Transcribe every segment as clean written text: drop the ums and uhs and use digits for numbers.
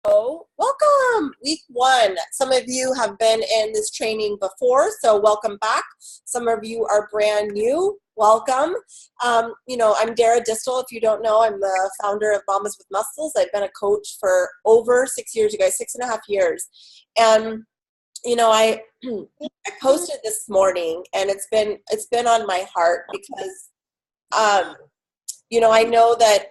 Welcome, week one. Some of you have been in this training before, so welcome back. Some of you are brand new. Welcome. I'm Dara Distel. If you don't know, I'm the founder of Mamas with Muscles. I've been a coach for over 6 years, you guys, 6.5 years. And I posted this morning, and it's been on my heart because I know that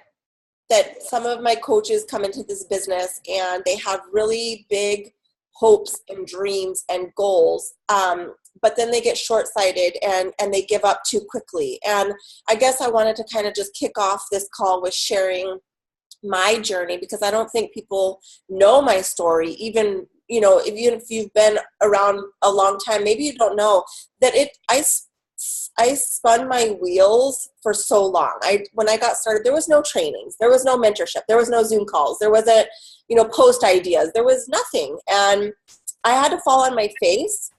some of my coaches come into this business and they have really big hopes and dreams and goals, but then they get short-sighted and they give up too quickly. And I guess I wanted to kind of just kick off this call with sharing my journey, because I don't think people know my story. Even if you've been around a long time, maybe you don't know that I spun my wheels for so long. When I got started, there was no trainings, there was no mentorship, there was no Zoom calls, there wasn't, post ideas, there was nothing. And I had to fall on my face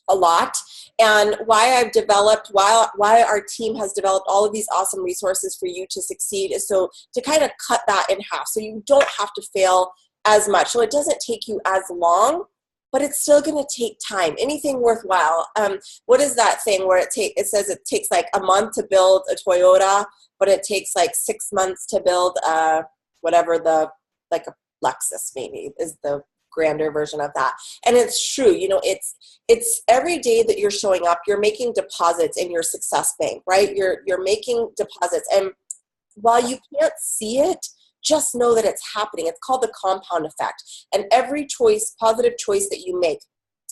a lot. And why our team has developed all of these awesome resources for you to succeed is so to kind of cut that in half, so you don't have to fail as much. So it doesn't take you as long, but it's still going to take time. Anything worthwhile. What is that thing where it says it takes like a month to build a Toyota, but it takes like 6 months to build a Lexus, maybe is the grander version of that. And it's true. It's every day that you're showing up, you're making deposits in your success bank, right? You're making deposits. And while you can't see it, just know that it's happening. It's called the compound effect. And every positive choice that you make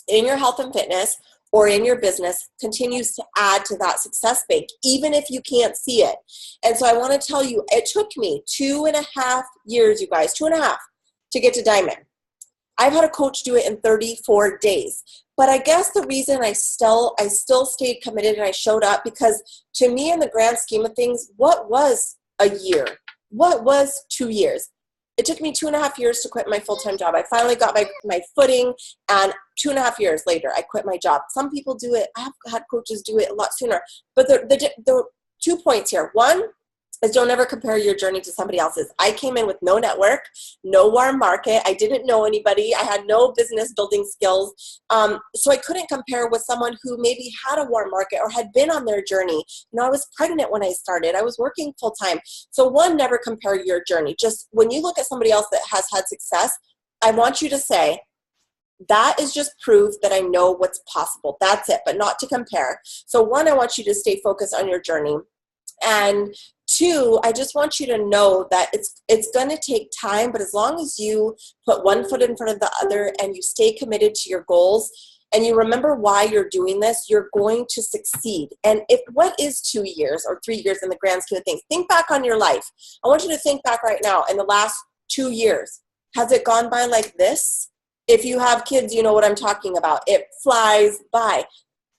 in your health and fitness or in your business continues to add to that success bank, even if you can't see it. And so I want to tell you, it took me 2.5 years, you guys, 2.5 to get to Diamond. I've had a coach do it in 34 days. But I guess the reason I still stayed committed and I showed up, because to me, in the grand scheme of things, what was a year? What was 2 years? It took me 2.5 years to quit my full-time job. I finally got my footing, and 2.5 years later, I quit my job. Some people do it. I have had coaches do it a lot sooner. But the 2 points here. One is, don't ever compare your journey to somebody else's. I came in with no network, no warm market. I didn't know anybody. I had no business building skills. So I couldn't compare with someone who maybe had a warm market or had been on their journey. I was pregnant when I started. I was working full time. So one, never compare your journey. Just when you look at somebody else that has had success, I want you to say, that is just proof that I know what's possible. That's it, but not to compare. So one, I want you to stay focused on your journey. And two, I just want you to know that it's going to take time, but as long as you put one foot in front of the other and you stay committed to your goals and you remember why you're doing this, you're going to succeed. And what is 2 years or 3 years in the grand scheme of things? Think back on your life. I want you to think back right now in the last 2 years. Has it gone by like this? If you have kids, you know what I'm talking about. It flies by.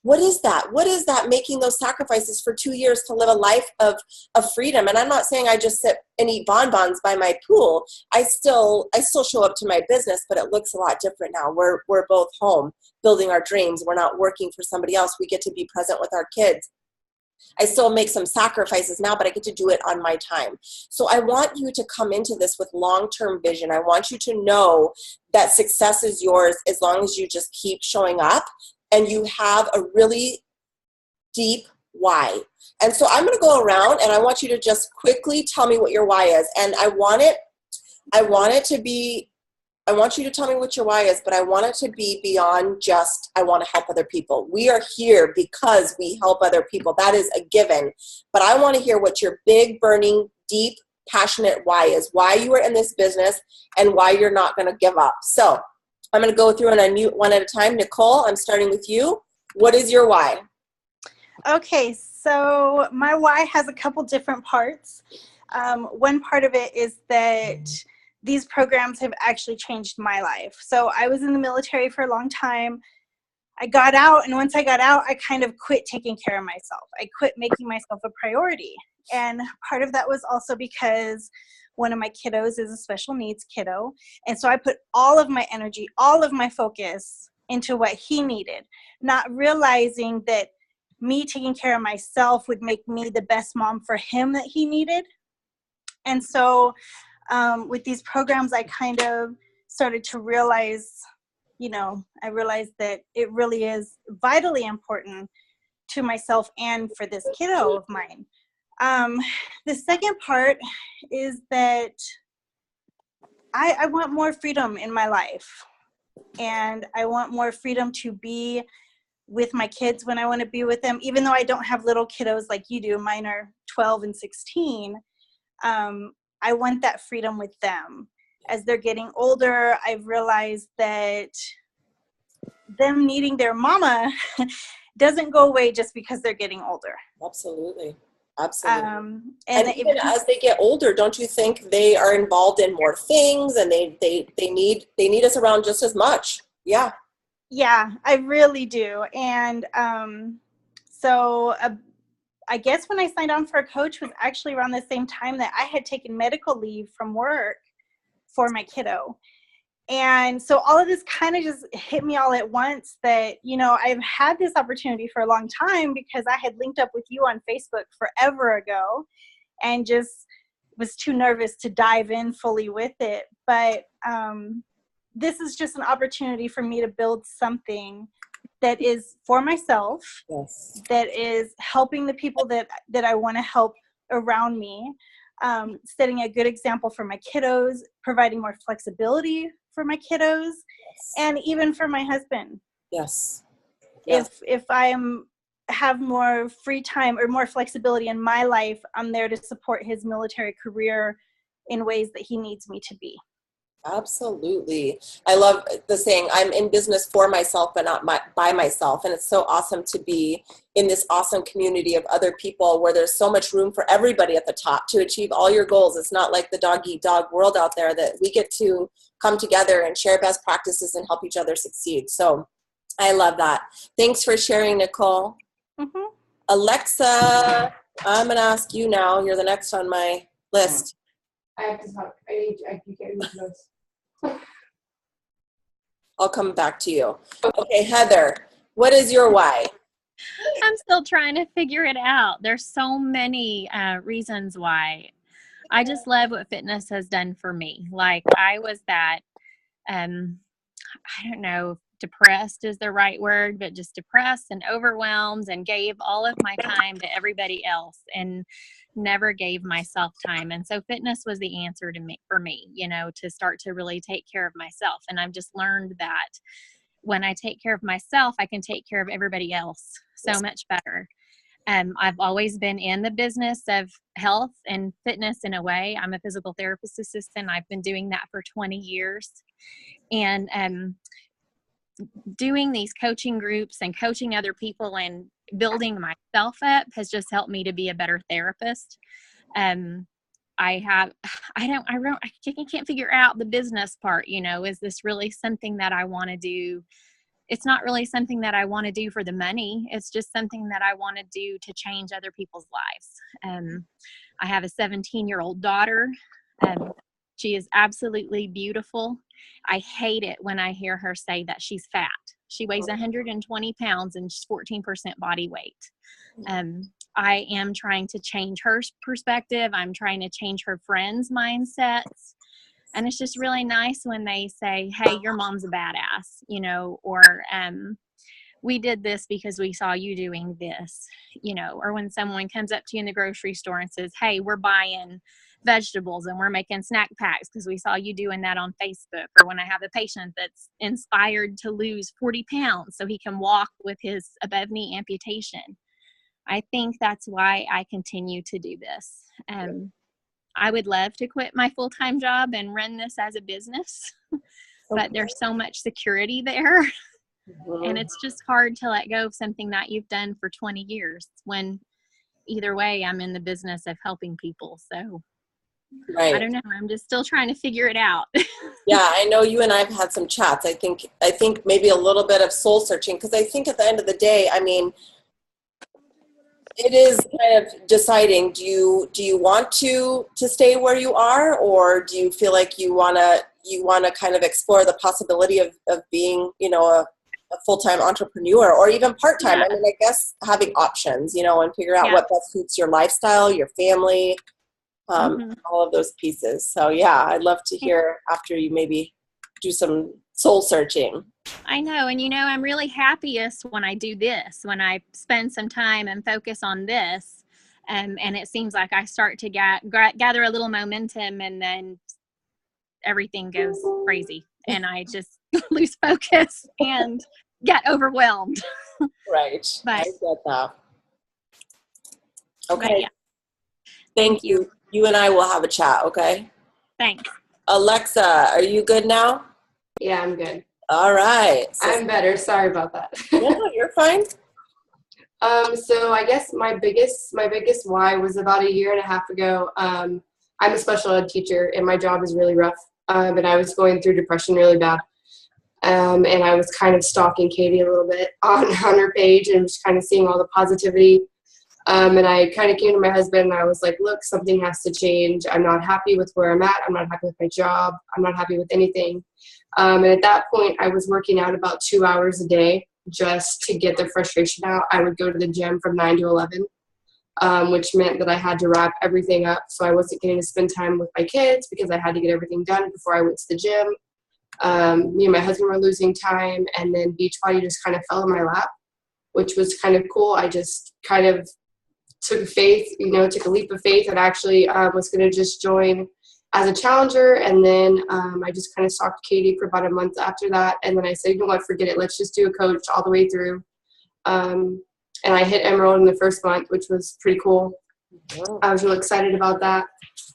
What is that? What is that, making those sacrifices for 2 years to live a life of freedom? And I'm not saying I just sit and eat bonbons by my pool. I still show up to my business, but it looks a lot different now. We're both home building our dreams. We're not working for somebody else. We get to be present with our kids. I still make some sacrifices now, but I get to do it on my time. So I want you to come into this with long-term vision. I want you to know that success is yours as long as you just keep showing up and you have a really deep why. And so I'm going to go around and I want you to just quickly tell me what your why is. And I want you to tell me what your why is, but I want it to be beyond just, I want to help other people. We are here because we help other people. That is a given. But I want to hear what your big, burning, deep, passionate why is, why you are in this business and why you're not going to give up. So I'm going to go through and unmute one at a time. Nicole, I'm starting with you. What is your why? Okay, so my why has a couple different parts. One part of it is that these programs have actually changed my life. So I was in the military for a long time. I got out, and once I got out, I kind of quit taking care of myself. I quit making myself a priority. And part of that was also because one of my kiddos is a special needs kiddo. And so I put all of my energy, all of my focus into what he needed, not realizing that me taking care of myself would make me the best mom for him that he needed. And so with these programs, I kind of started to realize, I realized that it really is vitally important to myself and for this kiddo of mine. The second part is that I want more freedom in my life, and I want more freedom to be with my kids when I want to be with them, even though I don't have little kiddos like you do. Mine are 12 and 16. I want that freedom with them. As they're getting older, I've realized that them needing their mama doesn't go away just because they're getting older. Absolutely. Absolutely. And even as they get older, don't you think they are involved in more things, and they need us around just as much? Yeah. Yeah, I really do. And so I guess when I signed on for a coach was actually around the same time that I had taken medical leave from work for my kiddo. And so all of this kind of just hit me all at once that, I've had this opportunity for a long time because I had linked up with you on Facebook forever ago and just was too nervous to dive in fully with it. But this is just an opportunity for me to build something that is for myself, yes, that is helping the people that I want to help around me, setting a good example for my kiddos, providing more flexibility for my kiddos, yes, and even for my husband. yes. Yes. If I have more free time or more flexibility in my life, I'm there to support his military career in ways that he needs me to be. Absolutely. I love the saying, I'm in business for myself, but not by myself. And it's so awesome to be in this awesome community of other people where there's so much room for everybody at the top to achieve all your goals. It's not like the dog eat dog world out there, that we get to come together and share best practices and help each other succeed. So I love that. Thanks for sharing, Nicole. Mm-hmm. Alexa, I'm going to ask you now. You're the next on my list. I have to talk. You can't use notes. I'll come back to you. Okay, Heather, what is your why? I'm still trying to figure it out. There's so many reasons why. I just love what fitness has done for me. Like I was that, I don't know if depressed is the right word, but just depressed and overwhelmed and gave all of my time to everybody else and never gave myself time. And so fitness was the answer for me, to start to really take care of myself. And I've just learned that when I take care of myself, I can take care of everybody else so much better. I've always been in the business of health and fitness in a way. I'm a physical therapist assistant. I've been doing that for 20 years. And doing these coaching groups and coaching other people and building myself up has just helped me to be a better therapist. I can't figure out the business part, is this really something that I want to do? It's not really something that I want to do for the money. It's just something that I want to do to change other people's lives. I have a 17-year-old daughter. She is absolutely beautiful. I hate it when I hear her say that she's fat. She weighs 120 pounds and she's 14% body weight. I am trying to change her perspective. I'm trying to change her friends' mindsets. And it's just really nice when they say, hey, your mom's a badass, or we did this because we saw you doing this, or when someone comes up to you in the grocery store and says, hey, we're buying vegetables and we're making snack packs because we saw you doing that on Facebook. Or when I have a patient that's inspired to lose 40 pounds so he can walk with his above knee amputation. I think that's why I continue to do this. I would love to quit my full-time job and run this as a business, but there's so much security there. And it's just hard to let go of something that you've done for 20 years when either way I'm in the business of helping people. So right. I don't know. I'm just still trying to figure it out. Yeah, I know you and I have had some chats. I think maybe a little bit of soul searching, because I think at the end of the day, it is kind of deciding, do you want to stay where you are, or do you feel like you want to kind of explore the possibility of being, a full-time entrepreneur or even part-time? Yeah. I guess having options, and figure out what best suits your lifestyle, your family, all of those pieces. So yeah, I'd love to hear after you maybe do some soul searching. I know. And, I'm really happiest when I do this, when I spend some time and focus on this. And it seems like I start to gather a little momentum, and then everything goes crazy and I just lose focus and get overwhelmed. Right. But, I get that. Okay. Yeah. Thank you. You and I will have a chat, okay? Thanks. Alexa, are you good now? Yeah, I'm good. All right. I'm better. Sorry about that. No, you're fine. So I guess my biggest why was about a year and a half ago. I'm a special ed teacher, and my job is really rough. And I was going through depression really bad. And I was kind of stalking Katie a little bit on her page and just kind of seeing all the positivity. And I kind of came to my husband and I was like, look, something has to change. I'm not happy with where I'm at. I'm not happy with my job. I'm not happy with anything. And at that point, I was working out about 2 hours a day just to get the frustration out. I would go to the gym from 9 to 11, which meant that I had to wrap everything up. So I wasn't getting to spend time with my kids because I had to get everything done before I went to the gym. Me and my husband were losing time, and then Beachbody just kind of fell in my lap, which was kind of cool. I just kind of took a leap of faith, and actually was going to just join as a challenger. And then I just kind of stalked Katie for about a month after that. And then I said, you know what, forget it. Let's just do a coach all the way through. And I hit Emerald in the first month, which was pretty cool. I was really excited about that.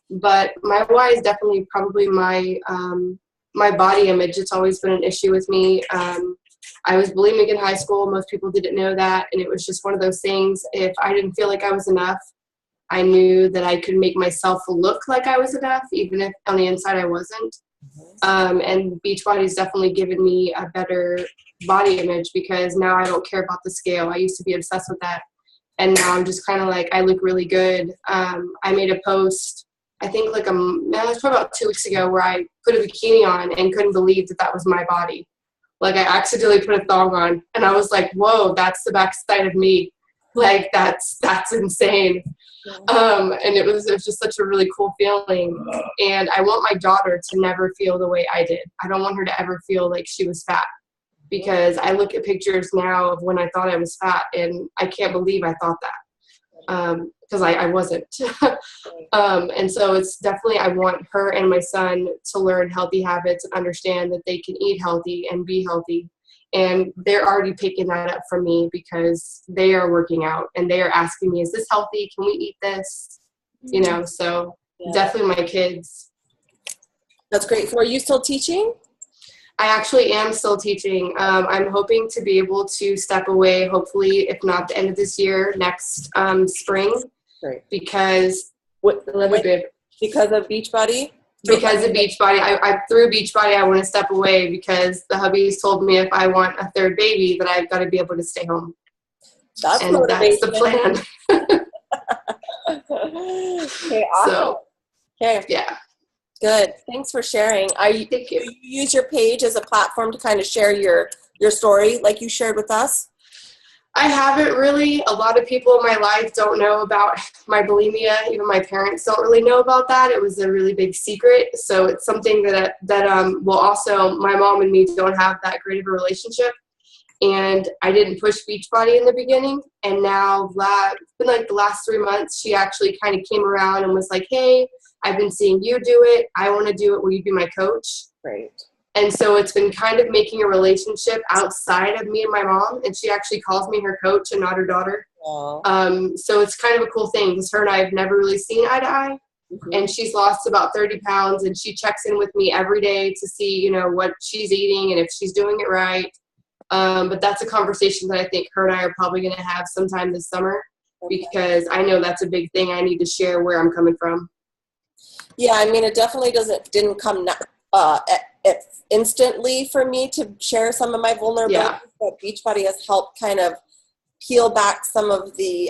But my why is definitely probably my body image. It's always been an issue with me. I was bulimic in high school. Most people didn't know that. And it was just one of those things. If I didn't feel like I was enough, I knew that I could make myself look like I was enough, even if on the inside I wasn't. And Beachbody's definitely given me a better body image, because now I don't care about the scale. I used to be obsessed with that. And now I'm just kind of like, I look really good. I made a post, I think it was probably about 2 weeks ago, where I put a bikini on and couldn't believe that was my body. Like, I accidentally put a thong on, and I was like, whoa, that's the backside of me. Like, that's insane. And it was just such a really cool feeling. And I want my daughter to never feel the way I did. I don't want her to ever feel like she was fat, because I look at pictures now of when I thought I was fat, and I can't believe I thought that, because I wasn't. And so it's definitely, I want her and my son to learn healthy habits and understand that they can eat healthy and be healthy. And they're already picking that up from me, because they are working out and they are asking me, is this healthy? Can we eat this? So definitely my kids. That's great. So are you still teaching? I actually am still teaching. I'm hoping to be able to step away, hopefully, if not the end of this year, next spring. Great. Because because of Beachbody? Because of Beachbody. I through Beachbody, I want to step away, because the hubbies told me if I want a third baby, that I've got to be able to stay home. That's the plan. Okay, awesome. So, okay. Yeah. Good. Thanks for sharing. Thank you. Do you use your page as a platform to kind of share your story like you shared with us? I haven't really. A lot of people in my life don't know about my bulimia. Even my parents don't really know about that. It was a really big secret. So it's something that also my mom and me don't have that great of a relationship. And I didn't push Beachbody in the beginning. And now it's been like the last 3 months, she actually kind of came around and was like, hey, I've been seeing you do it. I want to do it. Will you be my coach? Great. And so it's been kind of making a relationship outside of me and my mom. And she actually calls me her coach and not her daughter. So it's kind of a cool thing, because her and I have never really seen eye to eye. Mm-hmm. And she's lost about 30 pounds. And she checks in with me every day to see, what she's eating and if she's doing it right. But that's a conversation that I think her and I are probably going to have sometime this summer, because I know that's a big thing. I need to share where I'm coming from. Yeah, I mean, it definitely didn't come instantly for me to share some of my vulnerabilities, but Beachbody has helped kind of peel back some of the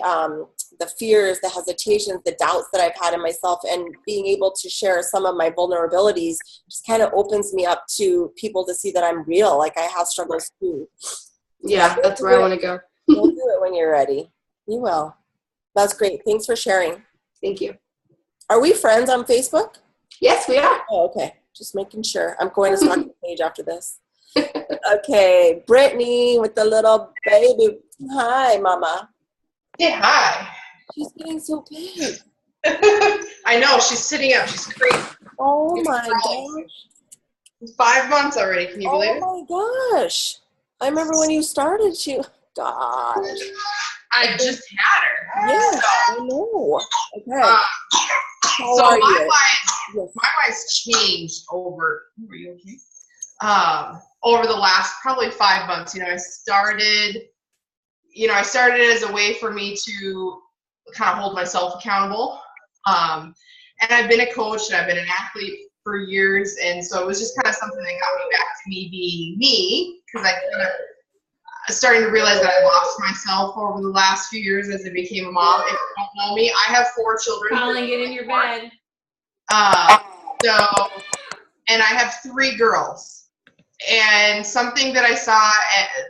fears, the hesitations, the doubts that I've had in myself, and being able to share some of my vulnerabilities just kind of opens me up to people to see that I'm real. Like, I have struggles too. Yeah, that's where I want to go. You'll do it when you're ready. You will. That's great. Thanks for sharing. Thank you. Are we friends on Facebook? Yes, we are. Oh, okay. Just making sure. I'm going to stalk the page after this. Okay, Brittany with the little baby. Hi, Mama. Hey, hi. She's getting so big. I know, she's sitting up. She's crazy. Oh my gosh. It's 5 months already. Can you believe it? Oh my gosh. I remember when you started, gosh. I just had her. Yeah, I know. Okay. How So are my you? life, my life's changed over. Were you okay? Over the last probably 5 months. I started as a way for me to kind of hold myself accountable. And I've been a coach and I've been an athlete for years, and so it was just kind of something that got me back to me being me, because I kind of starting to realize that I lost myself over the last few years as I became a mom. If you don't know me, I have 4 children. Colin, get in your bed. And I have 3 girls. And something that I saw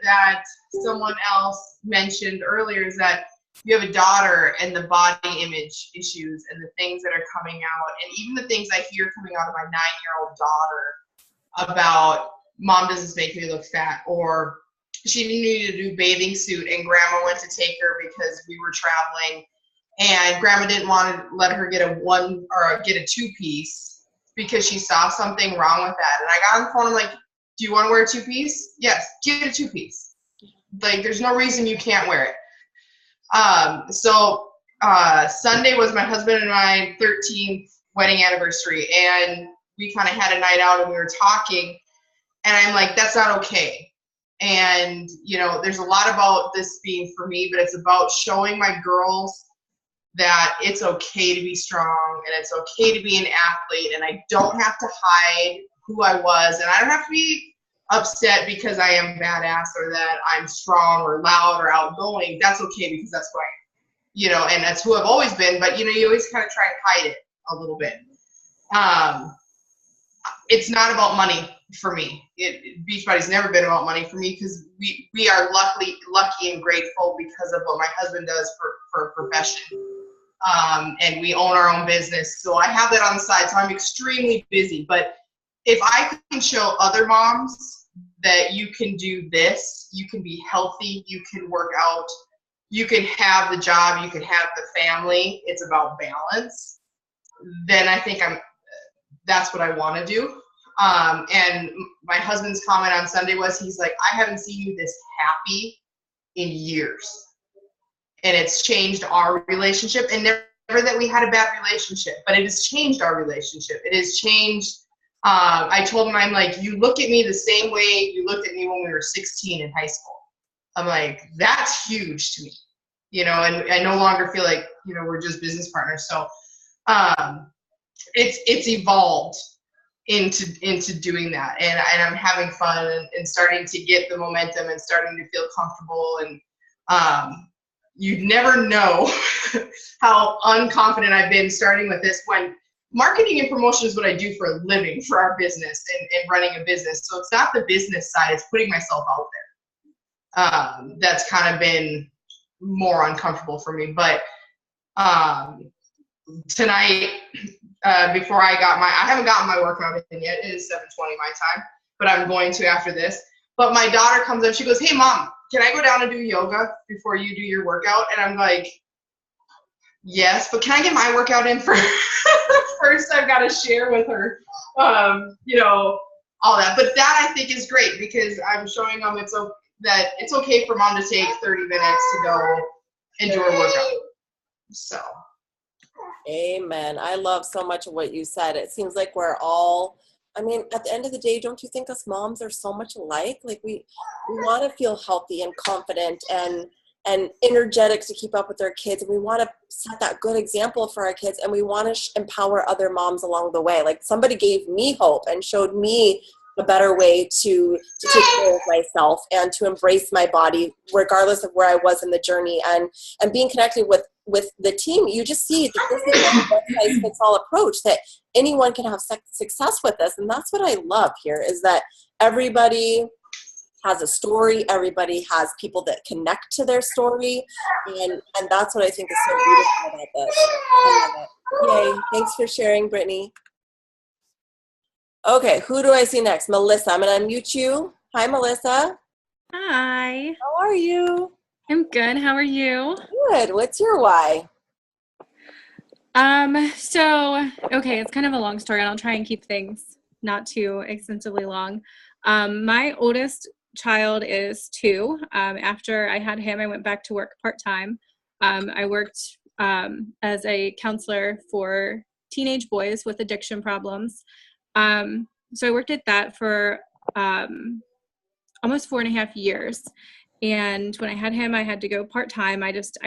that someone else mentioned earlier is that you have a daughter, and the body image issues and the things that are coming out, and even the things I hear coming out of my 9-year-old daughter about mom, does this make me look fat? Or she needed a new bathing suit and grandma went to take her because we were traveling, and grandma didn't want to let her get get a 2-piece because she saw something wrong with that. And I got on the phone, I'm like, do you want to wear a 2-piece? Yes, get a 2-piece. Like, there's no reason you can't wear it. Sunday was my husband and my 13th wedding anniversary, and we kind of had a night out and we were talking, and I'm like, that's not okay. And, there's a lot about this being for me, but it's about showing my girls that it's okay to be strong and it's okay to be an athlete, and I don't have to hide who I was, and I don't have to be upset because I am badass or that I'm strong or loud or outgoing. That's okay, because that's who I am, and that's who I've always been. But, you always kind of try and hide it a little bit. It's not about money for me. Beachbody's never been about money for me, because we are lucky and grateful because of what my husband does for a profession. And we own our own business. So I have that on the side. So I'm extremely busy. But if I can show other moms that you can do this, you can be healthy, you can work out, you can have the job, you can have the family, it's about balance, then I think that's what I want to do. And my husband's comment on Sunday was, he's like, I haven't seen you this happy in years. And it's changed our relationship, and never that we had a bad relationship, but it has changed our relationship. It has changed. I told him, I'm like, you look at me the same way you looked at me when we were 16 in high school. I'm like, that's huge to me, and I no longer feel like, we're just business partners. So it's evolved into doing that, and I'm having fun and starting to get the momentum and starting to feel comfortable. And you'd never know how unconfident I've been starting with this, when marketing and promotion is what I do for a living for our business and running a business. So it's not the business side, it's putting myself out there. That's kind of been more uncomfortable for me. But tonight, before I haven't gotten my workout in yet. It is 7:20 my time, but I'm going to after this. But my daughter comes up, she goes, hey mom, can I go down and do yoga before you do your workout? And I'm like, yes, but can I get my workout in first? First, I've got to share with her, all that. But that I think is great, because I'm showing them that it's okay for mom to take 30 minutes to go and do her workout. So. Amen. I love so much of what you said. It seems like we're all, at the end of the day, don't you think us moms are so much alike? Like we want to feel healthy and confident and energetic to keep up with our kids. And we want to set that good example for our kids, and we want to empower other moms along the way. Like somebody gave me hope and showed me a better way to take care of myself and to embrace my body, regardless of where I was in the journey. And being connected with the team, you just see that this is a one-size-fits-all approach, that anyone can have success with this. And that's what I love here, is that everybody has a story, everybody has people that connect to their story, and that's what I think is so beautiful about this. I love it. Yay. Thanks for sharing, Brittany. Okay, who do I see next? Melissa. I'm going to unmute you. Hi, Melissa. Hi. How are you? I'm good. How are you? Good. What's your why? Okay, it's kind of a long story, and I'll try and keep things not too extensively long. My oldest child is 2. After I had him, I went back to work part-time. I worked as a counselor for teenage boys with addiction problems. So I worked at that for almost 4.5 years. And when I had him, I had to go part-time. I missed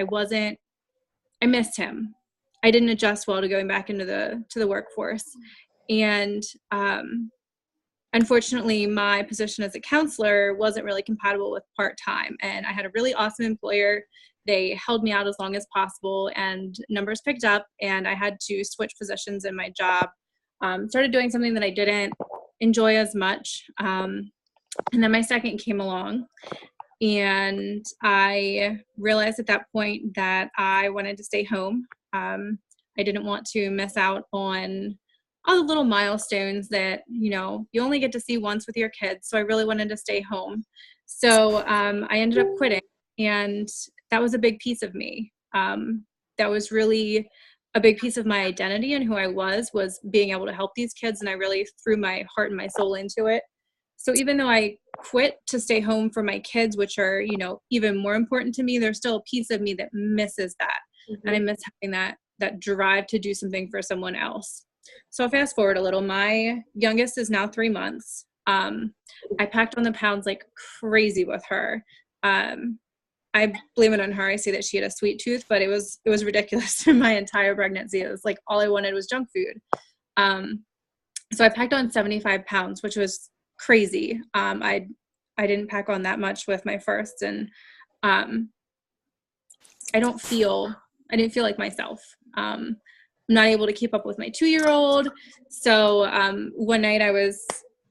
him. I didn't adjust well to going back into the workforce. And unfortunately, my position as a counselor wasn't really compatible with part-time. And I had a really awesome employer. They held me out as long as possible, and numbers picked up, and I had to switch positions in my job. Started doing something that I didn't enjoy as much. And then my second came along, and I realized at that point that I wanted to stay home. I didn't want to miss out on all the little milestones that, you only get to see once with your kids. So I really wanted to stay home. So I ended up quitting, and that was a big piece of me. That was really a big piece of my identity and who I was being able to help these kids. And I really threw my heart and my soul into it. So even though I quit to stay home for my kids, which are, even more important to me, there's still a piece of me that misses that. Mm-hmm. And I miss having that drive to do something for someone else. So fast forward a little, my youngest is now 3 months. I packed on the pounds like crazy with her. I blame it on her. I say that she had a sweet tooth, but it was ridiculous in my entire pregnancy. It was like all I wanted was junk food. So I packed on 75 pounds, which was crazy. I didn't pack on that much with my first, and I didn't feel like myself. I'm not able to keep up with my 2-year-old. So one night I was,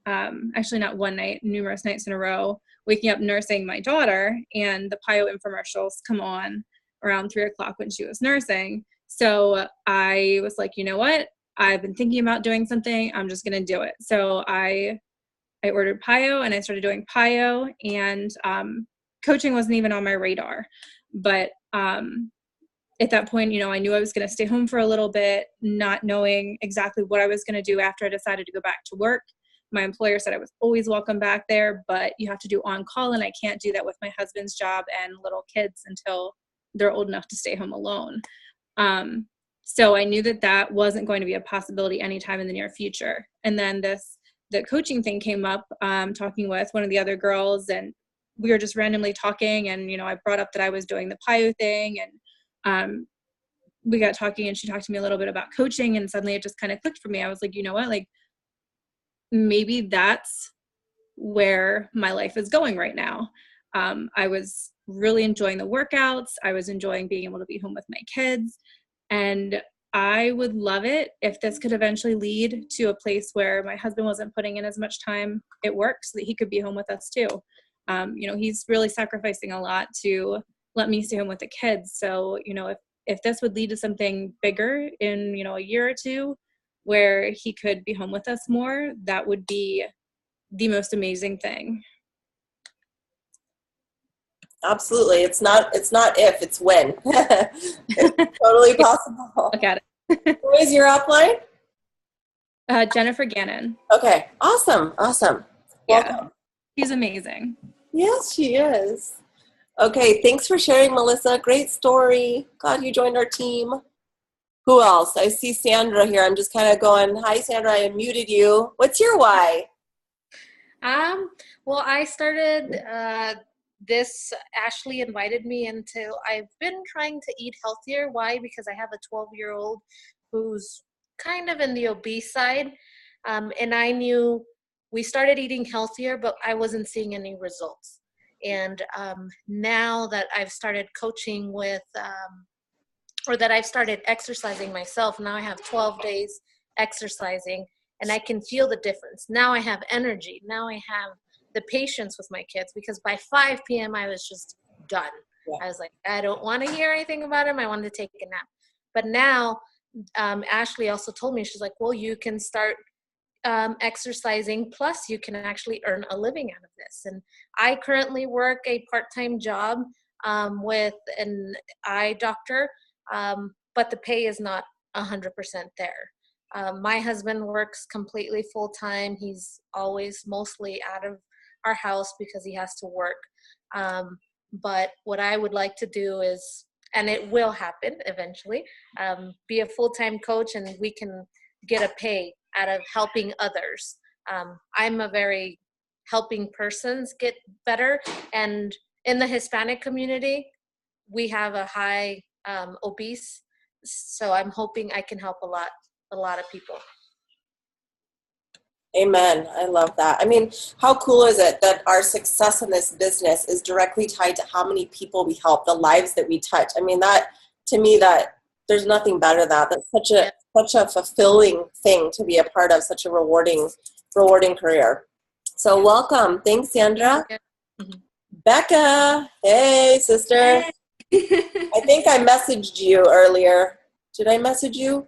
actually not one night, numerous nights in a row, waking up nursing my daughter, and the PIO infomercials come on around 3:00 when she was nursing. So I was like, you know what? I've been thinking about doing something. I'm just going to do it. So I ordered PIO, and I started doing PIO, and coaching wasn't even on my radar. But at that point, I knew I was going to stay home for a little bit, not knowing exactly what I was going to do after I decided to go back to work. My employer said I was always welcome back there, but you have to do on-call, and I can't do that with my husband's job and little kids until they're old enough to stay home alone. So I knew that wasn't going to be a possibility anytime in the near future. And then the coaching thing came up, talking with one of the other girls, and we were just randomly talking, and I brought up that I was doing the PIO thing, and we got talking, and she talked to me a little bit about coaching, and suddenly it just kind of clicked for me. I was like, you know what, like maybe that's where my life is going right now. I was really enjoying the workouts. I was enjoying being able to be home with my kids, and I would love it if this could eventually lead to a place where my husband wasn't putting in as much time at work so that he could be home with us too. He's really sacrificing a lot to let me stay home with the kids. So, if this would lead to something bigger in, a year or two where he could be home with us more, that would be the most amazing thing. Absolutely. It's not if, it's when. It's totally possible. Look at it. Who is your upline? Jennifer Gannon. Okay. Awesome. Welcome. Yeah. She's amazing. Yes, she is. Okay. Thanks for sharing, Melissa. Great story. Glad you joined our team. Who else? I see Sandra here. I'm just kind of going, hi, Sandra. I unmuted you. What's your why? Well, I started this. Ashley invited me into. I've been trying to eat healthier. Why? Because I have a 12-year-old who's kind of in the obese side, and I knew we started eating healthier, but I wasn't seeing any results. And now that I've started coaching with, or that I've started exercising myself, now I have 12 days exercising, and I can feel the difference. Now I have energy. Now I have the patience with my kids, because by 5 p.m. I was just done. Yeah. I was like, I don't want to hear anything about him. I wanted to take a nap. But now Ashley also told me, she's like, well, you can start exercising, plus you can actually earn a living out of this. And I currently work a part-time job with an eye doctor, but the pay is not 100% there. My husband works completely full-time. He's always mostly out of our house because he has to work. But what I would like to do is, and it will happen eventually, be a full-time coach, and we can get a pay out of helping others. I'm a very helping persons get better, and in the Hispanic community, we have a high obese, so I'm hoping I can help a lot of people. Amen. I love that. I mean, how cool is it that our success in this business is directly tied to how many people we help, the lives that we touch? I mean, that, to me, that there's nothing better than that. That's such a fulfilling thing to be a part of, such a rewarding career. So welcome. Thanks, Sandra. Mm-hmm. Becca. Hey, sister. Hey. I think I messaged you earlier. Did I message you?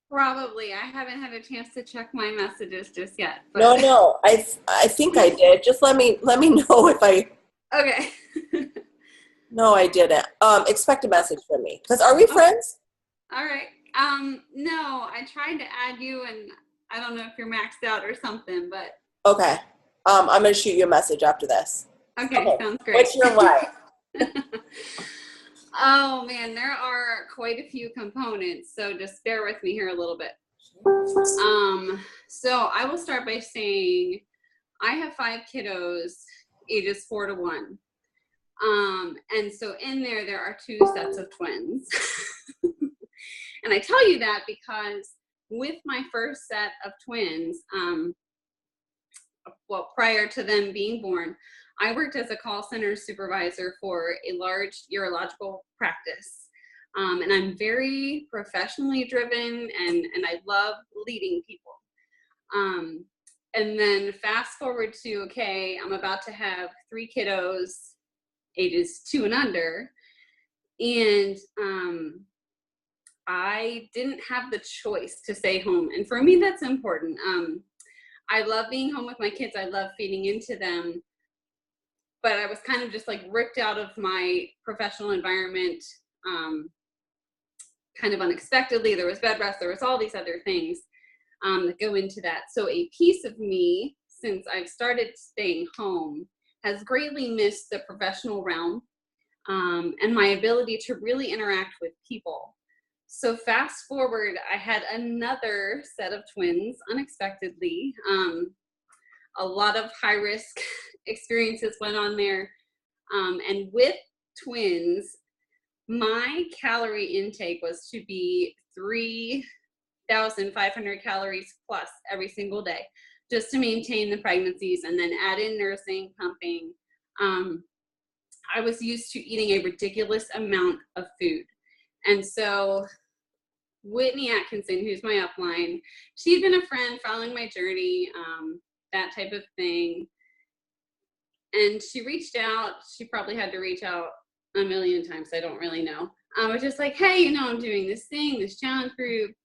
Probably. I haven't had a chance to check my messages just yet. But. No. I think I did. Just let me know if I. Okay. No, I didn't. Expect a message from me. Because are we friends? All right. No, I tried to add you, and I don't know if you're maxed out or something, but. Okay. I'm gonna shoot you a message after this. Okay. Sounds great. What's your why? Oh man, there are quite a few components, so just bear with me here a little bit. So I will start by saying I have 5 kiddos, ages 4 to 1. And so in there are 2 sets of twins. And I tell you that because with my first set of twins, prior to them being born, I worked as a call center supervisor for a large urological practice. And I'm very professionally driven, and I love leading people. And then fast forward to, okay, I'm about to have 3 kiddos, ages 2 and under. And I didn't have the choice to stay home. And for me, that's important. I love being home with my kids. I love feeding into them. But I was kind of just like ripped out of my professional environment kind of unexpectedly. There was bed rest. There was all these other things that go into that. So a piece of me, since I've started staying home, has greatly missed the professional realm and my ability to really interact with people. So fast forward, I had another set of twins unexpectedly. A lot of high risk experiences went on there. And with twins, my calorie intake was to be 3,500 calories plus every single day, just to maintain the pregnancies, and then add in nursing, pumping. I was used to eating a ridiculous amount of food. And so Whitney Atkinson, who's my upline, she'd been a friend following my journey, that type of thing. And she reached out. She probably had to reach out a million times. I don't really know. I was just like, hey, I'm doing this thing, this challenge group.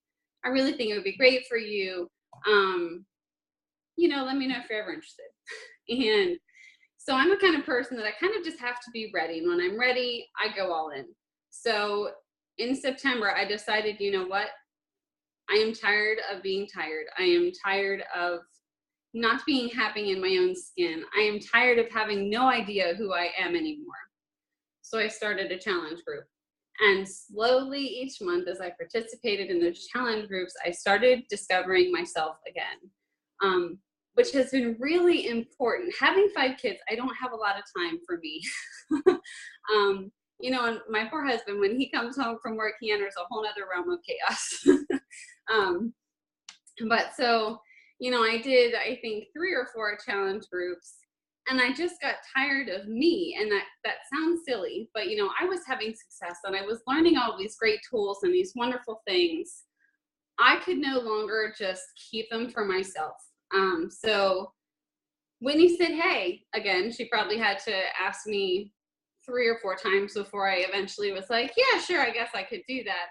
I really think it would be great for you. Let me know if you're ever interested. And so I'm the kind of person that I kind of just have to be ready. And when I'm ready, I go all in. So in September, I decided, you know what? I am tired of being tired. I am tired of not being happy in my own skin. I am tired of having no idea who I am anymore. So I started a challenge group. And slowly each month as I participated in those challenge groups, I started discovering myself again, which has been really important. Having 5 kids, I don't have a lot of time for me. And my poor husband, when he comes home from work, he enters a whole other realm of chaos. But so, I did, I think, 3 or 4 challenge groups, and I just got tired of me. And that sounds silly, but, I was having success and I was learning all these great tools and these wonderful things. I could no longer just keep them for myself. So Whitney said, hey, again, she probably had to ask me 3 or 4 times before I eventually was like, yeah, sure, I guess I could do that.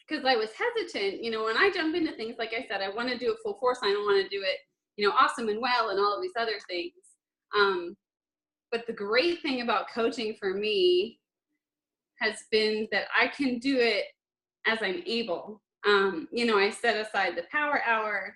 because I was hesitant, you know, when I jump into things, like I said, I want to do it full force. I don't want to do it, you know, awesome and well and all of these other things. But the great thing about coaching for me has been that I can do it as I'm able. You know, I set aside the power hour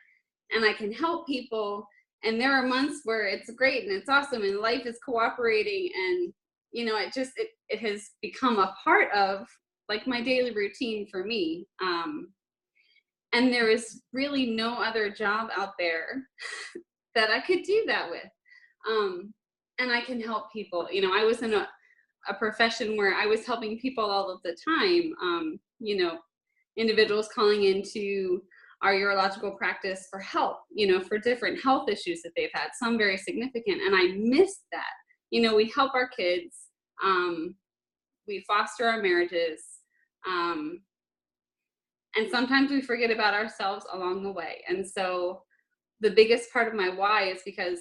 and I can help people. And there are months where it's great and it's awesome and life is cooperating. And, you know, it has become a part of like my daily routine for me. And there is really no other job out there that I could do that with. And I can help people. You know, I was in a profession where I was helping people all of the time. You know, individuals calling into our urological practice for help, you know, for different health issues that they've had, some very significant. And I missed that. You know, we help our kids. We foster our marriages. And sometimes we forget about ourselves along the way. And so the biggest part of my why is because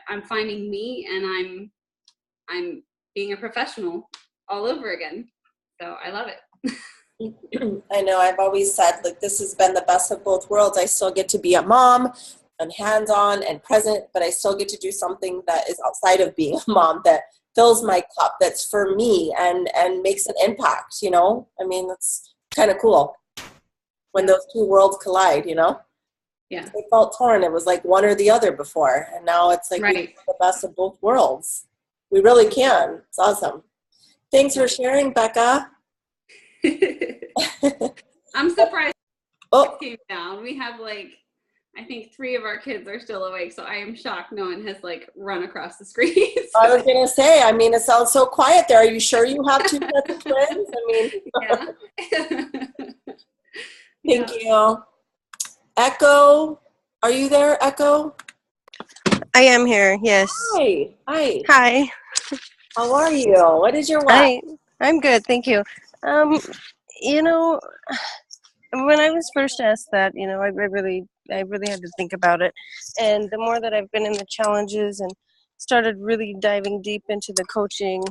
I'm finding me and I'm being a professional all over again. So I love it. I know I've always said, like, this has been the best of both worlds. I still get to be a mom and hands-on and present, but I still get to do something that is outside of being a mom that fills my cup, that's for me and makes an impact, you know? I mean, that's kind of cool when those two worlds collide, you know? Yeah. They felt torn. It was like one or the other before, and now it's like right. we have the best of both worlds. We really can. It's awesome. Thanks for sharing, Becca. I'm surprised it came down. We have like, I think 3 of our kids are still awake, so I am shocked no one has like run across the screen. I was gonna say, I mean, it sounds so quiet there. Are you sure you have 2 sets of twins? I mean, yeah. Thank you. Echo, are you there, Echo? I am here, yes. Hi. Hi. How are you? What is your why? I'm good, thank you. You know, when I was first asked that, you know, I really had to think about it. And the more that I've been in the challenges and started really diving deep into the coaching,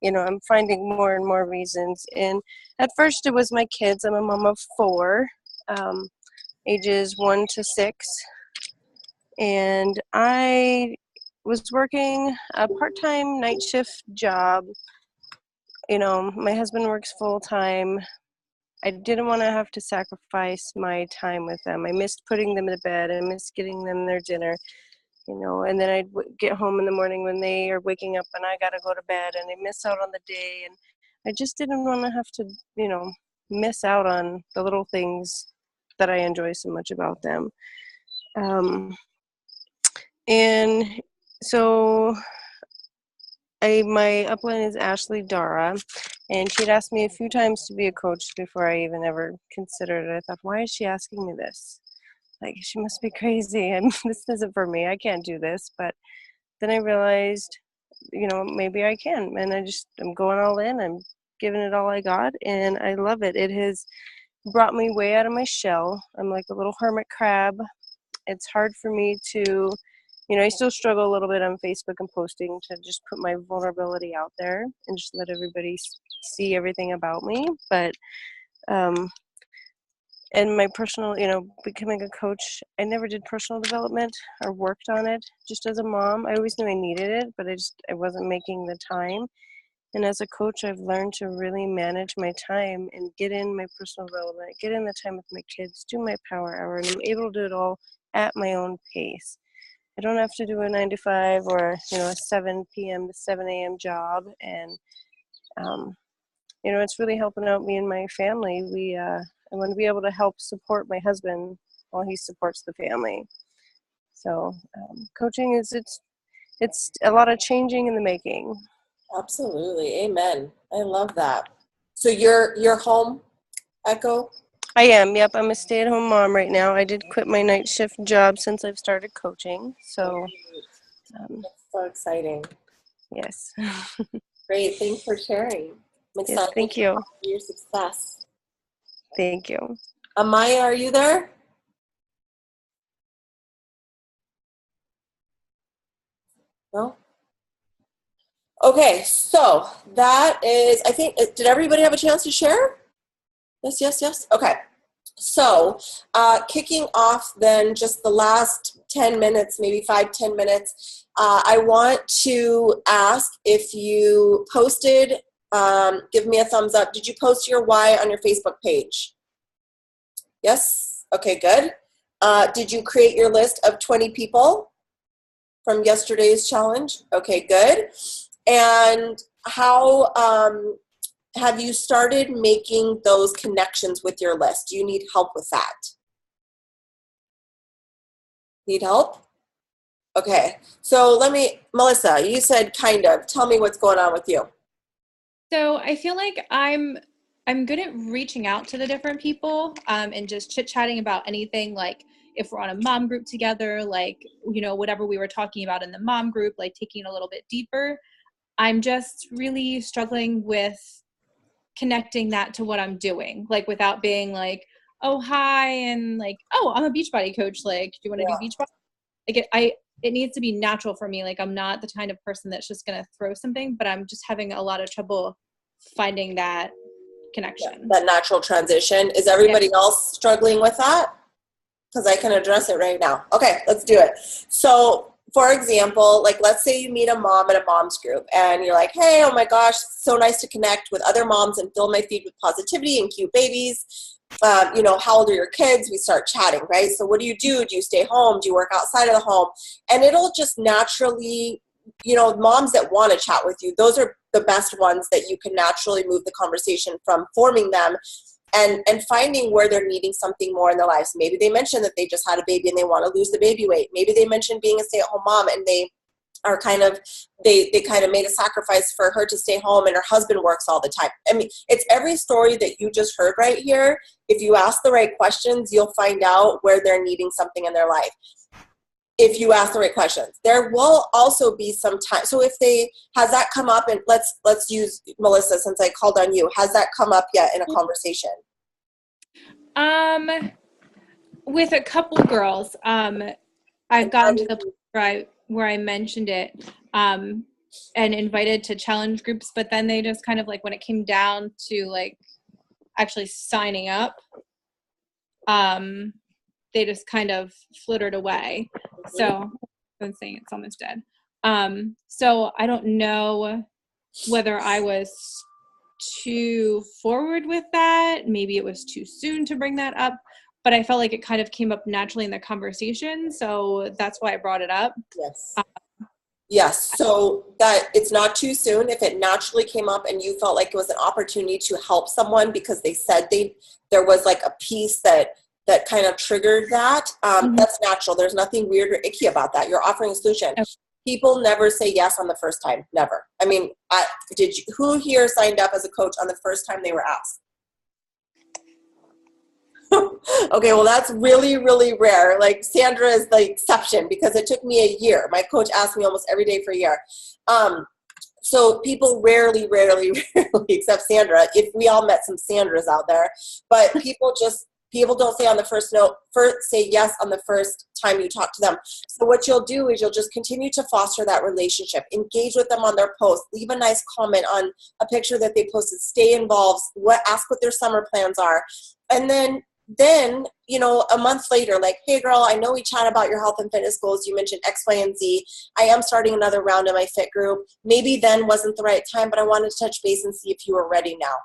you know, I'm finding more and more reasons. And at first it was my kids. I'm a mom of 4, ages 1 to 6. And I was working a part-time night shift job. You know, my husband works full-time. I didn't want to have to sacrifice my time with them. I missed putting them to bed. I missed getting them their dinner, you know, and then I'd get home in the morning when they are waking up and I got to go to bed, and I miss out on the day. And I just didn't want to have to, you know, miss out on the little things that I enjoy so much about them. And so my upline is Ashley Dara, and she'd asked me a few times to be a coach before I even ever considered it. I thought, why is she asking me this? Like, she must be crazy, and this isn't for me. I can't do this. But then I realized, you know, maybe I can, and I'm going all in. I'm giving it all I got, and I love it. It has brought me way out of my shell. I'm like a little hermit crab. It's hard for me to, you know, I still struggle a little bit on Facebook and posting to just put my vulnerability out there and just let everybody see everything about me. But, and my personal, you know, becoming a coach, I never did personal development or worked on it. Just as a mom, I always knew I needed it, but I wasn't making the time. And as a coach, I've learned to really manage my time and get in my personal development, get in the time with my kids, do my power hour, and I'm able to do it all at my own pace. I don't have to do a 9 to 5 or, you know, a 7 p.m. to 7 a.m. job. And, you know, it's really helping out me and my family. I want to be able to help support my husband while he supports the family. So coaching it's a lot of changing in the making. Absolutely. Amen. I love that. So you're home, Echo? I am, yep. I'm a stay-at-home mom right now. I did quit my night shift job since I've started coaching. So that's so exciting. Yes. Great. Thanks for sharing. I'm excited. Yes, thank you. For your success. Thank you. Amaya, are you there? No? Okay, so that is, I think, did everybody have a chance to share? Yes. Okay. So kicking off then just the last 10 minutes, maybe 5-10 minutes, I want to ask if you posted, give me a thumbs up. Did you post your why on your Facebook page? Yes? Okay, good. Did you create your list of 20 people from yesterday's challenge? Okay, good. And how have you started making those connections with your list? Do you need help with that? Need help? Okay. So Melissa, you said kind of. Tell me what's going on with you. So I feel like I'm good at reaching out to the different people and just chit-chatting about anything, like if we're on a mom group together, like, you know, whatever we were talking about in the mom group, like taking it a little bit deeper. I'm just really struggling with connecting that to what I'm doing, like without being like, oh, hi, and like, oh, I'm a Beachbody coach, like, do you want to do Beachbody? Like it needs to be natural for me. Like I'm not the kind of person that's just going to throw something, but I'm just having a lot of trouble finding that connection. That natural transition. Is everybody else struggling with that? Because I can address it right now. Okay, let's do it. So for example, like let's say you meet a mom in a mom's group and you're like, hey, oh my gosh, so nice to connect with other moms and fill my feed with positivity and cute babies. You know, how old are your kids? We start chatting, right? So what do? Do you stay home? Do you work outside of the home? And it'll just naturally, you know, moms that want to chat with you, those are the best ones that you can naturally move the conversation from forming them and finding where they're needing something more in their lives. Maybe they mentioned that they just had a baby and they want to lose the baby weight. Maybe they mentioned being a stay-at-home mom and they are they kind of made a sacrifice for her to stay home and her husband works all the time. I mean, it's every story that you just heard right here. If you ask the right questions, you'll find out where they're needing something in their life. If you ask the right questions, there will also be some time. So has that come up, and let's use Melissa, since I called on you, has that come up yet in a conversation? With a couple girls, I've gotten to the point where I mentioned it, and invited to challenge groups, but then they just kind of like, when it came down to like actually signing up, they just kind of flittered away. So I'm saying it's almost dead. So I don't know whether I was too forward with that. Maybe it was too soon to bring that up, but I felt like it kind of came up naturally in the conversation. So that's why I brought it up. Yes. Yes. So that it's not too soon. If it naturally came up and you felt like it was an opportunity to help someone because they said there was like a piece that kind of triggered that, that's natural. There's nothing weird or icky about that. You're offering a solution. Okay. People never say yes on the first time. Never. I mean, who here signed up as a coach on the first time they were asked? Okay, well, that's really, really rare. Like Sandra is the exception because it took me a year. My coach asked me almost every day for a year. So people rarely, except Sandra, if we all met some Sandras out there, but people don't say on the say yes on the first time you talk to them. So what you'll do is you'll just continue to foster that relationship, engage with them on their posts, leave a nice comment on a picture that they posted, stay involved, ask what their summer plans are. And then, you know, a month later, like, hey girl, I know we chat about your health and fitness goals. You mentioned X, Y, and Z. I am starting another round in my fit group. Maybe then wasn't the right time, but I wanted to touch base and see if you were ready now.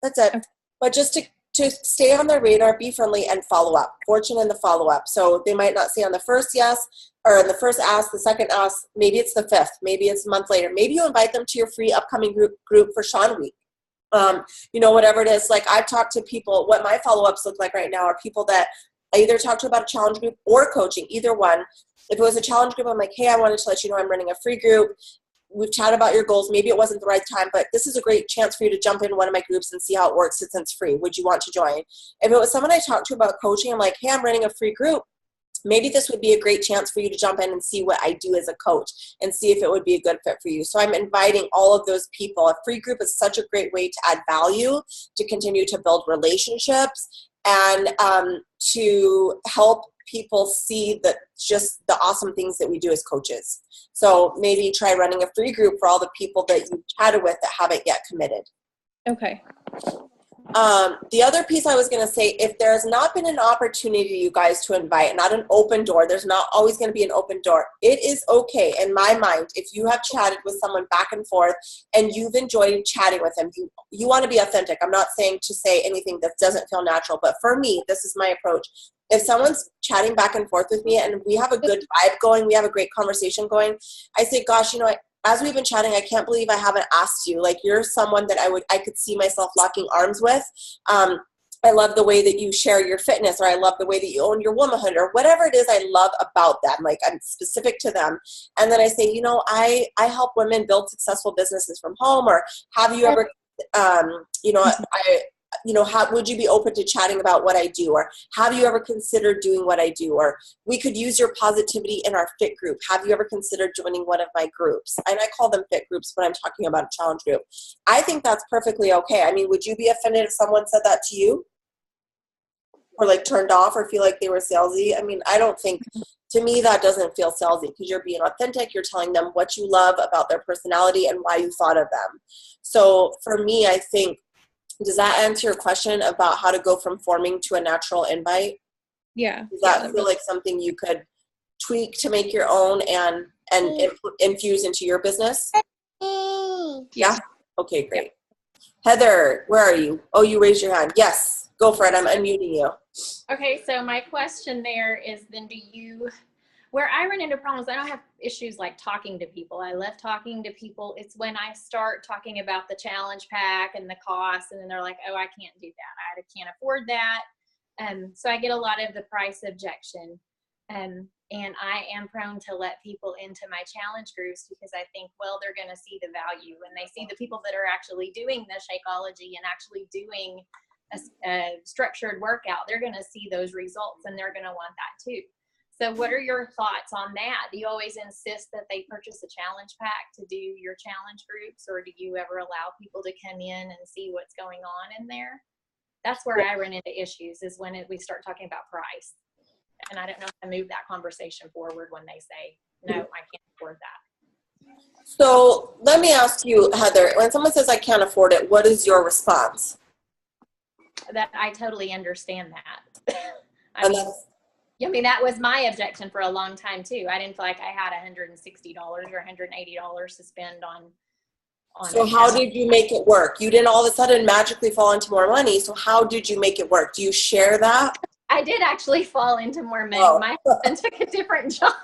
That's it. Okay. But just to stay on their radar, be friendly, and follow up. Fortune in the follow-up. So they might not say on the first yes, or in the first ask, the second ask, maybe it's the fifth, maybe it's a month later. Maybe you invite them to your free upcoming group for Sean Week. You know, whatever it is. Like I've talked to people, what my follow-ups look like right now are people that I either talk to about a challenge group or coaching, either one. If it was a challenge group, I'm like, hey, I wanted to let you know I'm running a free group. We've chatted about your goals. Maybe it wasn't the right time, but this is a great chance for you to jump into one of my groups and see how it works since it's free. Would you want to join? If it was someone I talked to about coaching, I'm like, hey, I'm running a free group. Maybe this would be a great chance for you to jump in and see what I do as a coach and see if it would be a good fit for you. So I'm inviting all of those people. A free group is such a great way to add value, to continue to build relationships, and to help people see just the awesome things that we do as coaches. So maybe try running a free group for all the people that you chatted with that haven't yet committed. Okay. The other piece I was going to say, if there's not been an opportunity, you guys, to invite, not an open door, there's not always going to be an open door. It is okay, in my mind, if you have chatted with someone back and forth and you've enjoyed chatting with them, you want to be authentic. I'm not saying to say anything that doesn't feel natural, but for me, this is my approach. If someone's chatting back and forth with me and we have a good vibe going, we have a great conversation going, I say, gosh, you know, as we've been chatting, I can't believe I haven't asked you. Like, you're someone that I could see myself locking arms with. I love the way that you share your fitness, or I love the way that you own your womanhood, or whatever it is I love about them. Like, I'm specific to them. And then I say, you know, I help women build successful businesses from home, or have you ever, how would you be open to chatting about what I do? Or have you ever considered doing what I do? Or we could use your positivity in our fit group. Have you ever considered joining one of my groups? And I call them fit groups, but I'm talking about a challenge group. I think that's perfectly okay. I mean, would you be offended if someone said that to you? Or like turned off, or feel like they were salesy? I mean, I don't think, to me, that doesn't feel salesy, because you're being authentic. You're telling them what you love about their personality and why you thought of them. So for me, I think, does that answer your question about how to go from forming to a natural invite? Yeah. Does that feel like something you could tweak to make your own and infuse into your business? Yeah? Okay, great. Heather, where are you? Oh, you raised your hand. Yes, go for it. I'm unmuting you. Okay, so my question there is then, where I run into problems, I don't have issues like talking to people. I love talking to people. It's when I start talking about the challenge pack and the cost, and then they're like, oh, I can't do that. I can't afford that. So I get a lot of the price objection. And I am prone to let people into my challenge groups because I think, well, they're going to see the value. When they see the people that are actually doing the Shakeology and actually doing a structured workout, they're going to see those results and they're going to want that too. So what are your thoughts on that? Do you always insist that they purchase a challenge pack to do your challenge groups, or do you ever allow people to come in and see what's going on in there? That's where I run into issues, is when we start talking about price. And I don't know how to move that conversation forward when they say, no, I can't afford that. So let me ask you, Heather, when someone says I can't afford it, what is your response? That I totally understand that. I mean, that was my objection for a long time too. I didn't feel like I had $160 or $180 to spend on. So how did you make it work? You didn't all of a sudden magically fall into more money. So how did you make it work? Do you share that? I did actually fall into more money. Oh. My husband took a different job.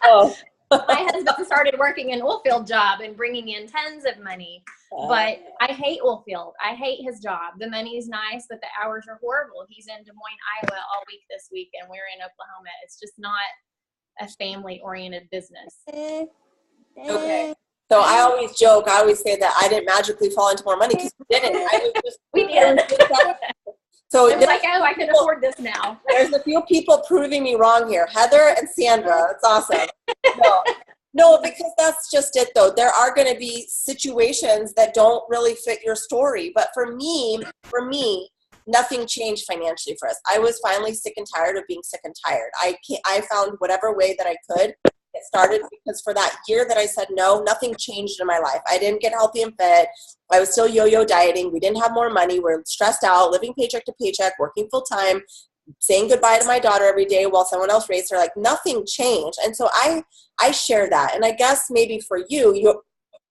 Oh. My husband started working an oil field job and bringing in tons of money. But I hate oil field. I hate his job. The money's nice, but the hours are horrible. He's in Des Moines, Iowa all week this week, and we're in Oklahoma. It's just not a family-oriented business. Okay. So I always joke, I always say that I didn't magically fall into more money, because we didn't. We did. So it was like, oh, I can afford this now. There's a few people proving me wrong here. Heather and Sandra. That's awesome. No, because that's just it, though. There are going to be situations that don't really fit your story. But for me, nothing changed financially for us. I was finally sick and tired of being sick and tired. I found whatever way that I could get started, because for that year that I said no, nothing changed in my life. I didn't get healthy and fit. I was still yo-yo dieting. We didn't have more money. We're stressed out, living paycheck to paycheck, working full time, saying goodbye to my daughter every day while someone else raised her. Like, nothing changed. And so I share that. And I guess maybe for you,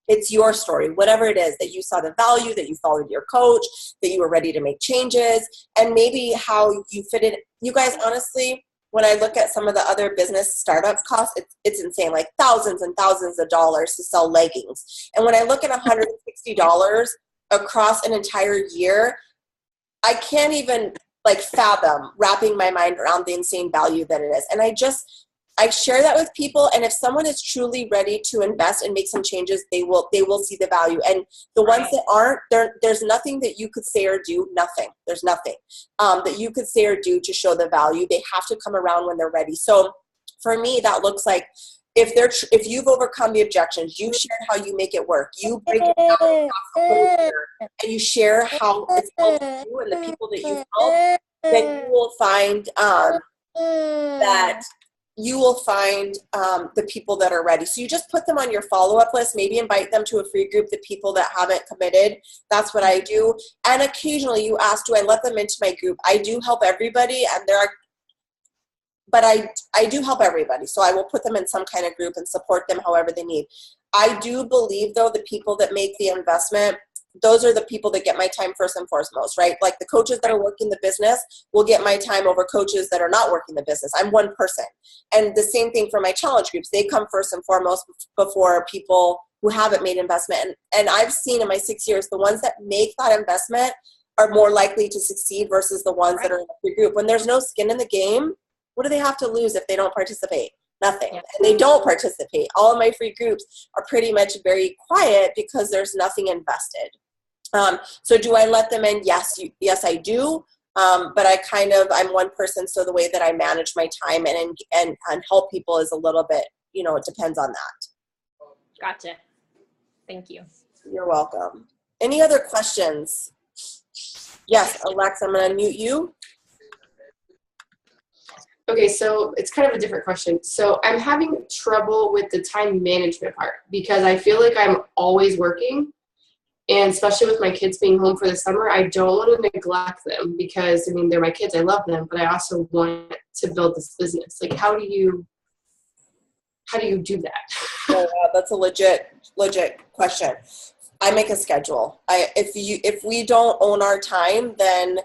it's your story, whatever it is, that you saw the value, that you followed your coach, that you were ready to make changes, and maybe how you fit in. You guys, honestly, when I look at some of the other business startup costs, it's insane, like thousands and thousands of dollars to sell leggings. And when I look at $160 across an entire year, I can't even fathom wrapping my mind around the insane value that it is. And I share that with people, and if someone is truly ready to invest and make some changes, they will see the value. And the ones that aren't, there's nothing that you could say or do, there's nothing that you could say or do to show the value. They have to come around when they're ready. So for me, that looks like, if you've overcome the objections, you share how you make it work, you break it down, and you share how it's helped you and the people that you help, then you will find that you will find the people that are ready. So you just put them on your follow-up list, maybe invite them to a free group, the people that haven't committed. That's what I do. And occasionally you ask, do I let them into my group? I do help everybody, and but I do help everybody. So I will put them in some kind of group and support them however they need. I do believe, though, the people that make the investment, those are the people that get my time first and foremost, right? Like the coaches that are working the business will get my time over coaches that are not working the business. I'm one person. And the same thing for my challenge groups. They come first and foremost before people who haven't made investment. And I've seen in my 6 years, the ones that make that investment are more likely to succeed versus the ones that are in the free group. When there's no skin in the game, what do they have to lose if they don't participate? Nothing. And they don't participate. All of my free groups are pretty much very quiet because there's nothing invested. So do I let them in? Yes, I do. But I'm one person, so the way that I manage my time and help people is a little bit, it depends on that. Gotcha. Thank you. You're welcome. Any other questions? Yes, Alexa, I'm going to unmute you. Okay, so it's kind of a different question. So I'm having trouble with the time management part because I feel like I'm always working. And especially with my kids being home for the summer, I don't want to neglect them because, they're my kids. I love them, but I also want to build this business. Like, how do you do that? Oh, wow, that's a legit question. I make a schedule. If we don't own our time, then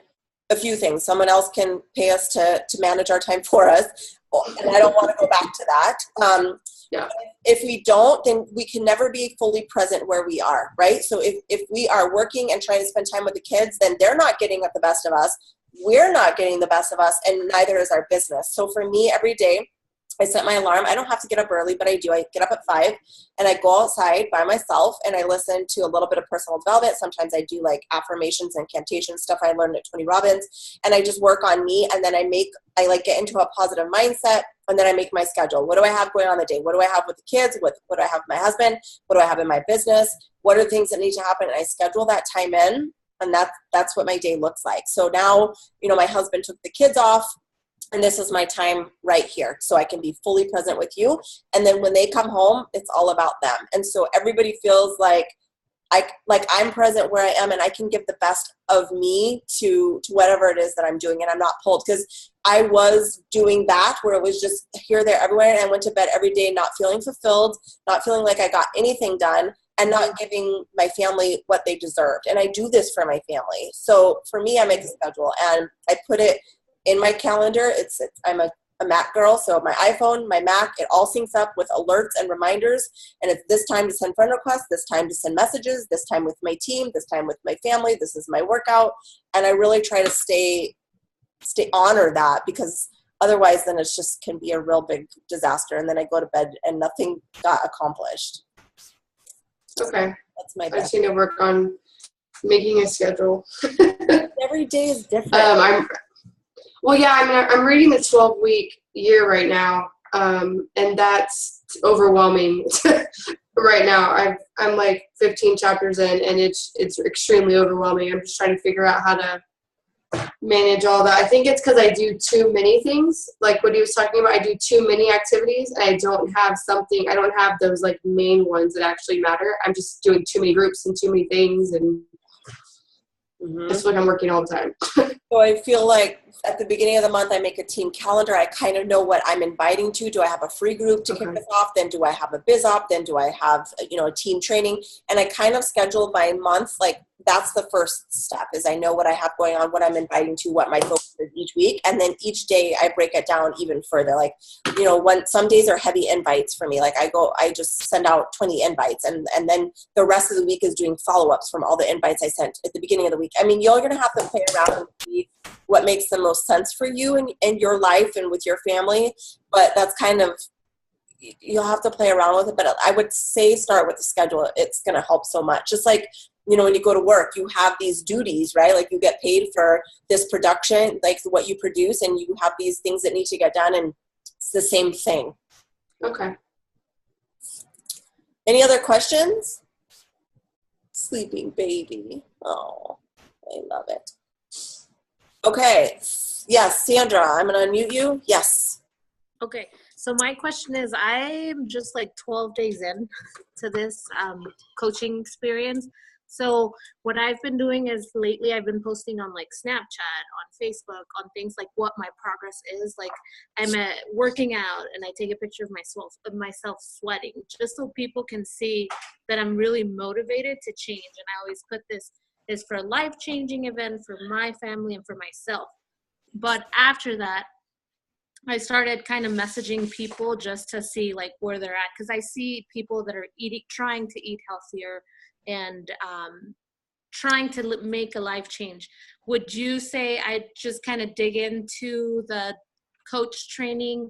a few things. Someone else can pay us to manage our time for us, and I don't want to go back to that. Yeah. If we don't, then we can never be fully present where we are, right? So if we are working and trying to spend time with the kids, then they're not getting the best of us. We're not getting the best of us, and neither is our business. So for me, every day, I set my alarm. I don't have to get up early, but I do. I get up at 5 and I go outside by myself and I listen to a little bit of personal development. Sometimes I do like affirmations and incantation stuff I learned at Tony Robbins, and I just work on me. And then I get into a positive mindset, and then I make my schedule. What do I have going on the day? What do I have with the kids? What do I have with my husband? What do I have in my business? What are things that need to happen? And I schedule that time in, and that's what my day looks like. So now, my husband took the kids off, and this is my time right here. So I can be fully present with you. And then when they come home, it's all about them. And so everybody feels like I'm present where I am, and I can give the best of me to whatever it is that I'm doing, and I'm not pulled. Because I was doing that where it was just here, there, everywhere, and I went to bed every day not feeling fulfilled, not feeling like I got anything done, and not giving my family what they deserved. And I do this for my family. So for me, I make a schedule, and I put it in my calendar. I'm a Mac girl, so my iPhone, my Mac, it all syncs up with alerts and reminders, and it's this time to send friend requests, this time to send messages, this time with my team, this time with my family, this is my workout. And I really try to honor that, because otherwise then it's just can be a real big disaster, and then I go to bed and nothing got accomplished. Okay. That's my I best. just need to work on making a schedule. Every day is different. I'm reading the 12-week year right now, and that's overwhelming right now. I'm like 15 chapters in, and it's extremely overwhelming. I'm just trying to figure out how to manage all that. I think it's because I do too many things, like what he was talking about. I do too many activities, and I don't have those like main ones that actually matter. I'm just doing too many groups and too many things, and it's like I'm working all the time. So I feel like at the beginning of the month, I make a team calendar. I kind of know what I'm inviting to. Do I have a free group to kick us off? Then do I have a biz op? Then do I have, a team training? And I kind of schedule by month. Like that's the first step, is I know what I have going on, what I'm inviting to, what my focus is each week. And then each day I break it down even further. Like, when some days are heavy invites for me, like I just send out 20 invites, and then the rest of the week is doing follow-ups from all the invites I sent at the beginning of the week. I mean, you're going to have to play around and see what makes the most sense for you in your life and with your family. But that's kind of, you'll have to play around with it. But I would say start with the schedule. It's going to help so much. Just like, when you go to work, you have these duties, right? Like you get paid for this production, like what you produce, and you have these things that need to get done, and it's the same thing. Okay. Any other questions? Sleeping baby. Oh, I love it. Okay. Yes, Sandra, I'm going to unmute you. Yes. Okay. So my question is, I'm just like 12 days in to this coaching experience. So what I've been doing is lately I've been posting on like Snapchat, on Facebook, on things like what my progress is. Like I'm working out and I take a picture of myself sweating, just so people can see that I'm really motivated to change. And I always put this is for a life-changing event for my family and for myself. But after that, I started kind of messaging people just to see like where they're at, because I see people that are trying to eat healthier and trying to make a life change. Would you say I just kind of dig into the coach training,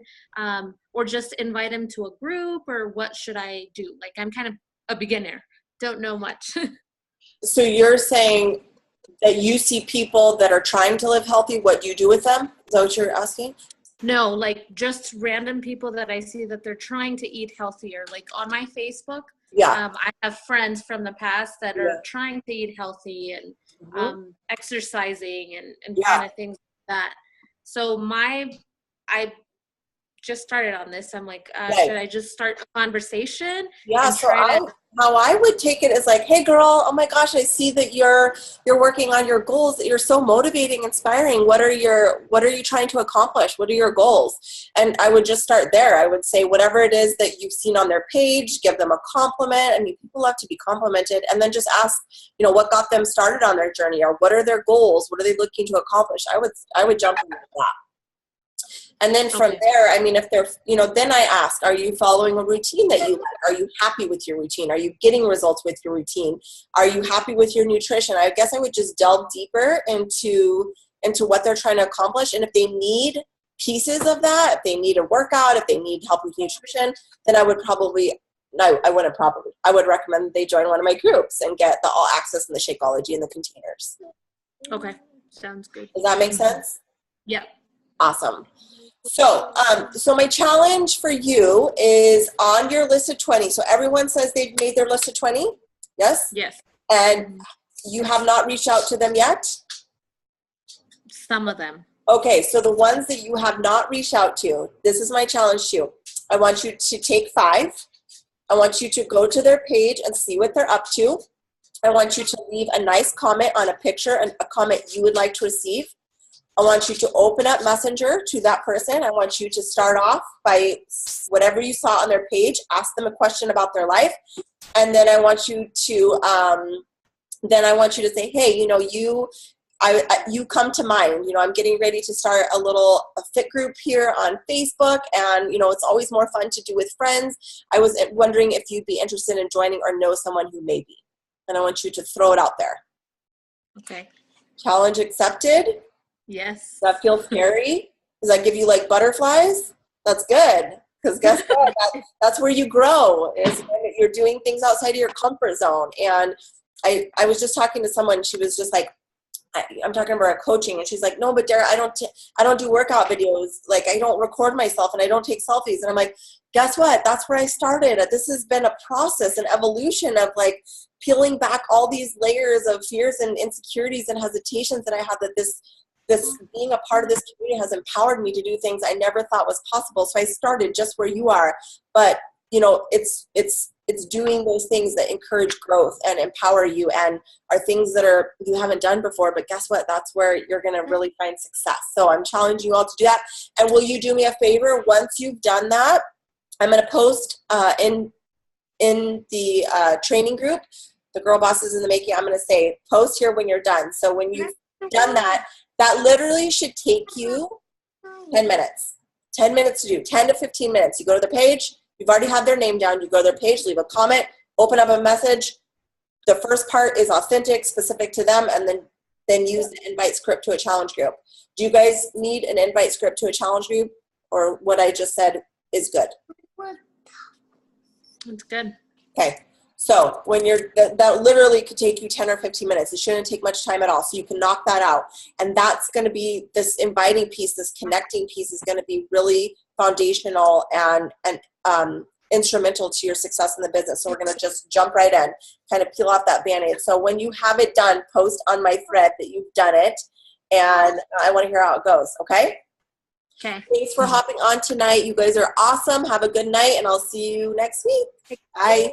or just invite them to a group, or what should I do? Like I'm kind of a beginner, don't know much. So you're saying that you see people that are trying to live healthy, what you do with them? Is that what you're asking? No, like just random people that I see that they're trying to eat healthier. Like on my Facebook, Yeah. I have friends from the past that are trying to eat healthy and exercising and kind of things like that. So I just started on this. I'm like, should I just start a conversation? Yeah, so how I would take it is like, hey girl, oh my gosh, I see that you're working on your goals, that you're so motivating, inspiring. What are you trying to accomplish? What are your goals? And I would just start there. I would say whatever it is that you've seen on their page, give them a compliment. I mean, people love to be complimented, and then just ask, what got them started on their journey, or what are their goals? What are they looking to accomplish? I would jump into that. And then from there, I mean, if they're, then I ask, are you following a routine that you like? Are you happy with your routine? Are you getting results with your routine? Are you happy with your nutrition? I guess I would just delve deeper into what they're trying to accomplish. And if they need pieces of that, if they need a workout, if they need help with nutrition, then I would recommend they join one of my groups and get the all access and the Shakeology and the containers. Okay. Sounds good. Does that make sense? Yeah. Awesome. So my challenge for you is on your list of 20. So everyone says they've made their list of 20. Yes? Yes. And you have not reached out to them yet? Some of them. Okay. So the ones that you have not reached out to, this is my challenge to you. I want you to take 5. I want you to go to their page and see what they're up to. I want you to leave a nice comment on a picture and a comment you would like to receive. I want you to open up Messenger to that person. I want you to start off by whatever you saw on their page, ask them a question about their life. And then I want you to say, hey, you come to mind. I'm getting ready to start a fit group here on Facebook, and it's always more fun to do with friends. I was wondering if you'd be interested in joining or know someone who may be. And I want you to throw it out there. Okay. Challenge accepted. Yes. Does that feel scary? Does that give you like butterflies? That's good. Because guess what? That's where you grow, is when you're doing things outside of your comfort zone. And I was just talking to someone. She was just like, I'm talking about her coaching, and she's like, no, but Dara, I don't do workout videos. Like, I don't record myself and I don't take selfies. And I'm like, guess what? That's where I started. This has been a process, an evolution of like peeling back all these layers of fears and insecurities and hesitations that I had, that this being a part of this community has empowered me to do things I never thought was possible. So I started just where you are, but it's doing those things that encourage growth and empower you and are things that you haven't done before. But guess what? That's where you're going to really find success. So I'm challenging you all to do that. And will you do me a favor? Once you've done that, I'm going to post in the training group, the Girl Bosses in the Making. I'm going to say, post here when you're done. So when you've done that literally should take you 10 minutes. 10 minutes to do, 10 to 15 minutes. You go to the page, you've already had their name down, you go to their page, leave a comment, open up a message. The first part is authentic, specific to them, and then use the invite script to a challenge group. Do you guys need an invite script to a challenge group, or what I just said is good? It's good. Okay. So when that literally could take you 10 or 15 minutes. It shouldn't take much time at all. So you can knock that out. And that's going to be this inviting piece, this connecting piece is going to be really foundational and instrumental to your success in the business. So we're going to just jump right in, kind of peel off that Band-Aid. So when you have it done, post on my thread that you've done it. And I want to hear how it goes. Okay. Okay. Thanks for hopping on tonight. You guys are awesome. Have a good night, and I'll see you next week. Bye.